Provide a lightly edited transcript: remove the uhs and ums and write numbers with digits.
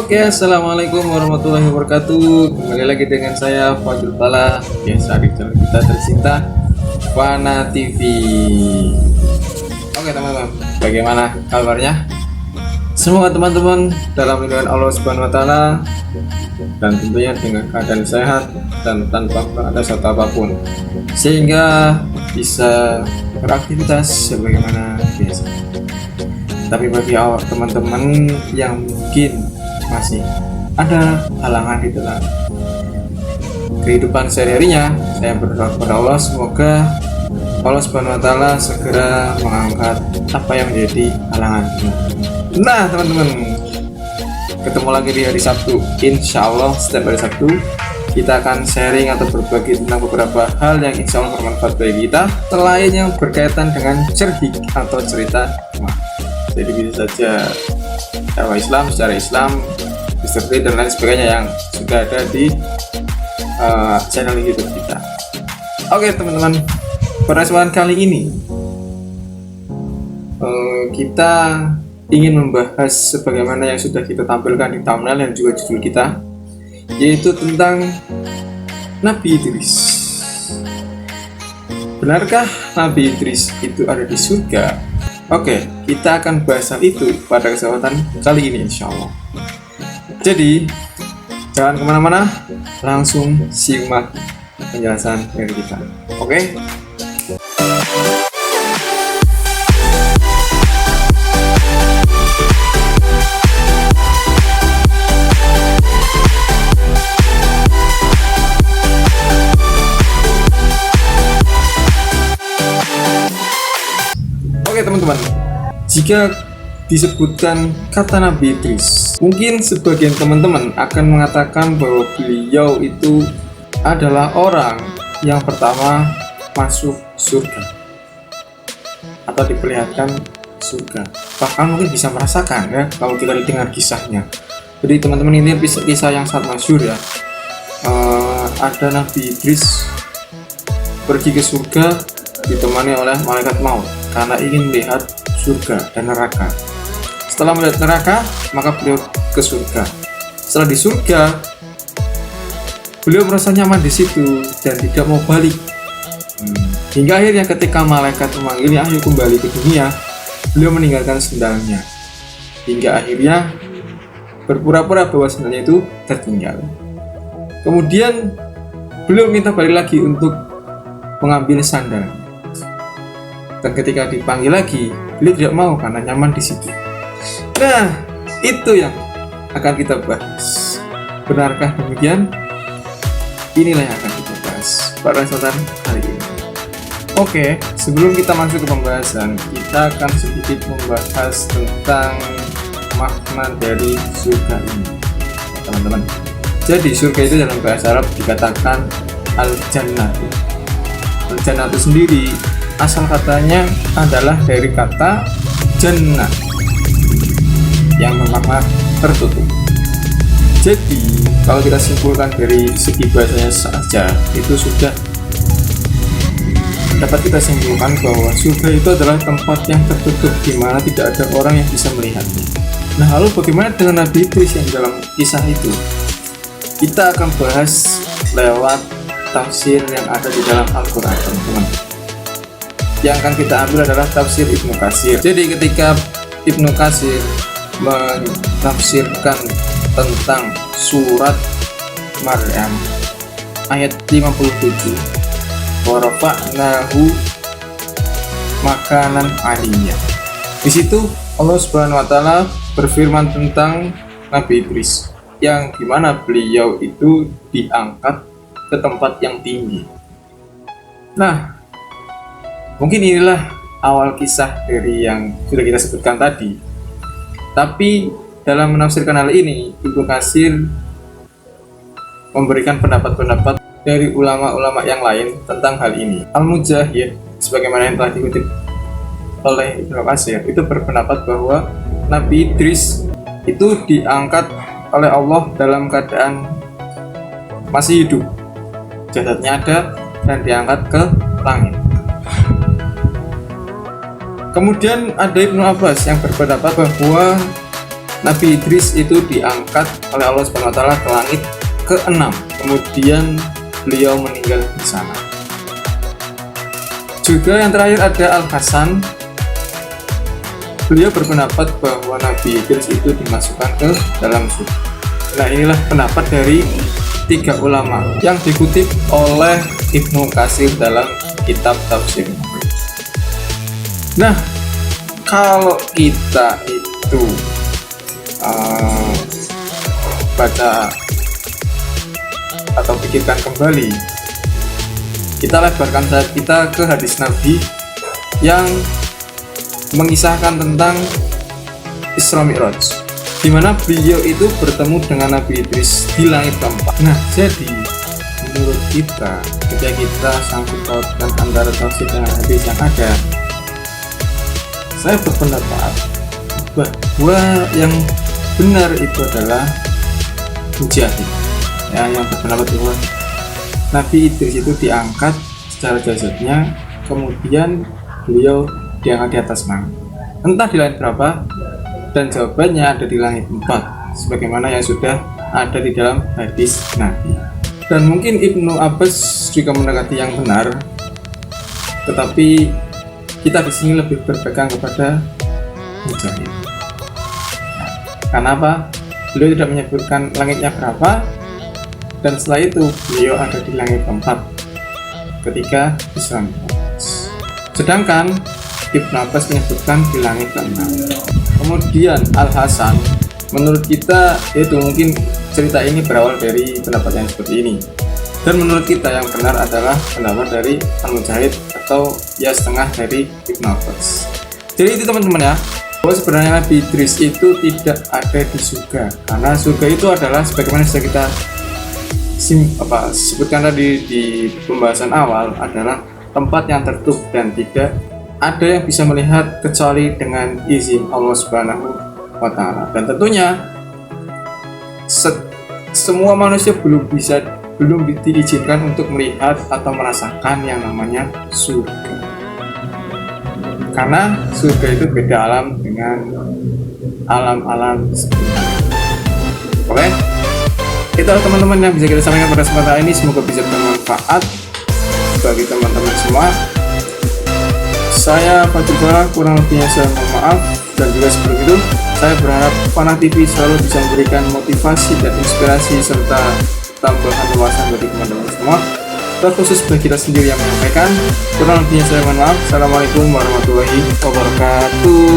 Oke, assalamualaikum warahmatullahi wabarakatuh. Kembali lagi dengan saya Fadil Bala, biasa di channel kita tercinta Fana TV. Oke teman-teman, bagaimana kabarnya? Semoga teman-teman dalam lindungan Allah Subhanahu Wa Taala dan tentunya dengan keadaan sehat dan tanpa ada satu apapun, sehingga bisa beraktivitas sebagaimana biasa. Tapi bagi teman-teman yang mungkin masih ada halangan di dalam kehidupan sehari-harinya, saya berdoa kepada Allah semoga Allah Subhanahu Wa Taala segera mengangkat apa yang menjadi halangan. Nah teman-teman, ketemu lagi di hari Sabtu. Insya Allah setiap hari Sabtu kita akan sharing atau berbagi tentang beberapa hal yang insya Allah bermanfaat bagi kita, selain yang berkaitan dengan cerdik atau cerita. Jadi bisa saja dakwah Islam, secara Islam, history dan lain sebagainya yang sudah ada di channel YouTube kita. Oke teman-teman, pada kesempatan kali ini kita ingin membahas sebagaimana yang sudah kita tampilkan di thumbnail dan juga judul kita, yaitu tentang Nabi Idris. Benarkah Nabi Idris itu ada di surga? Oke, kita akan bahas hal itu pada kesempatan kali ini insya Allah. Jadi, jangan kemana-mana, langsung simak penjelasan dari kita. Oke? Oke teman-teman, jika disebutkan kata Nabi Idris, mungkin sebagian teman-teman akan mengatakan bahwa beliau itu adalah orang yang pertama masuk surga atau diperlihatkan surga, bahkan mungkin bisa merasakan ya kalau kita dengar kisahnya. Jadi teman-teman, ini kisah yang sangat masyhur ya. Ada Nabi Idris pergi ke surga ditemani oleh malaikat maut karena ingin melihat surga dan neraka. Setelah melihat neraka, maka beliau ke surga. Setelah di surga, beliau merasa nyaman di situ dan tidak mau balik. Hingga akhirnya ketika malaikat memanggilnya, ayo kembali ke dunia, beliau meninggalkan sendalnya. Hingga akhirnya berpura-pura bahwa sendalnya itu tertinggal. Kemudian beliau minta balik lagi untuk mengambil sandalnya. Dan ketika dipanggil lagi, beliau tidak mau karena nyaman di situ. Nah, itu yang akan kita bahas. Benarkah demikian? Inilah yang akan kita bahas pada kesempatan kali ini. Oke, sebelum kita masuk ke pembahasan, kita akan sedikit membahas tentang makna dari surga ini, teman-teman. Jadi surga itu dalam bahasa Arab dikatakan al-jannah. Al-jannah itu sendiri asal katanya adalah dari kata jannah yang bermakna tertutup. Jadi kalau kita simpulkan dari segi bahasanya saja, itu sudah dapat kita simpulkan bahwa surga itu adalah tempat yang tertutup di mana tidak ada orang yang bisa melihatnya. Nah, lalu bagaimana dengan Nabi Idris yang dalam kisah itu? Kita akan bahas lewat tafsir yang ada di dalam Al-Quran, teman-teman. Yang akan kita ambil adalah tafsir Ibnu Katsir. Jadi ketika Ibnu Katsir menafsirkan tentang surat Maryam ayat 57, wa rafa'nahu makanan aliyya. Di situ Allah Subhanahu Wa Taala berfirman tentang Nabi Idris, yang dimana beliau itu diangkat ke tempat yang tinggi. Nah, mungkin inilah awal kisah dari yang sudah kita sebutkan tadi. Tapi dalam menafsirkan hal ini, Ibnu Katsir memberikan pendapat-pendapat dari ulama-ulama yang lain tentang hal ini. Al-Mujahid, sebagaimana yang telah dikutip oleh Ibnu Katsir, itu berpendapat bahwa Nabi Idris itu diangkat oleh Allah dalam keadaan masih hidup, jasadnya ada dan diangkat ke langit. Kemudian ada Ibnu Abbas yang berpendapat bahwa Nabi Idris itu diangkat oleh Allah Subhanahu wa taala ke langit ke-6. Kemudian beliau meninggal di sana. Juga yang terakhir ada Al-Hasan. Beliau berpendapat bahwa Nabi Idris itu dimasukkan ke dalam surga. Nah, inilah pendapat dari 3 ulama yang dikutip oleh Ibnu Katsir dalam kitab tafsir. Nah, kalau kita itu baca atau pikirkan kembali, kita lebarkan sayap kita ke hadis Nabi yang mengisahkan tentang Isra Mi'raj, di mana beliau itu bertemu dengan Nabi Idris di langit keempat. Nah, jadi menurut kita, ketika kita sangkut pautkan antara tafsir dengan hadis yang ada, saya berpendapat bahwa yang benar itu adalah Mujahid, ya, yang berpendapat bahwa Nabi Idris itu diangkat secara jasadnya, kemudian beliau diangkat di atas langit, entah di langit berapa, dan jawabannya ada di langit 4 sebagaimana yang sudah ada di dalam hadis Nabi. Dan mungkin Ibnu Abbas juga mendekati yang benar, tetapi kita di sini lebih berpegang kepada Mujahid. Karena apa? Beliau tidak menyebutkan langitnya berapa, dan setelah itu beliau ada di langit keempat ketika Isra Mi'raj. Sedangkan Ibnu Abbas menyebutkan di langit ke-6. Kemudian Al-Hasan, menurut kita itu mungkin cerita ini berawal dari pendapat yang seperti ini, dan menurut kita yang benar adalah pendapat dari Al-Mujahid atau ya setengah dari Ibnu Abbas. Jadi itu teman-teman ya, bahwa sebenarnya Nabi Idris itu tidak ada di surga, karena surga itu adalah sebagaimana sudah kita sebutkan tadi di pembahasan awal, adalah tempat yang tertutup dan tidak ada yang bisa melihat kecuali dengan izin Allah Subhanahu wa taala. Dan tentunya semua manusia belum diizinkan untuk melihat atau merasakan yang namanya surga, karena surga itu beda alam dengan alam-alam sebelumnya. Oke, itu teman-teman yang bisa kita sampaikan pada kesempatan ini, semoga bisa bermanfaat bagi teman-teman semua. Saya Fatul Farah, kurang lebihnya saya mohon maaf, dan juga sebelum itu saya berharap Fana TV selalu bisa memberikan motivasi dan inspirasi serta tambahan wawasan bagi teman-teman semua, terkhusus bagi kita sendiri yang menyampaikan. Kurang lebihnya saya mohon maaf. Assalamualaikum warahmatullahi wabarakatuh.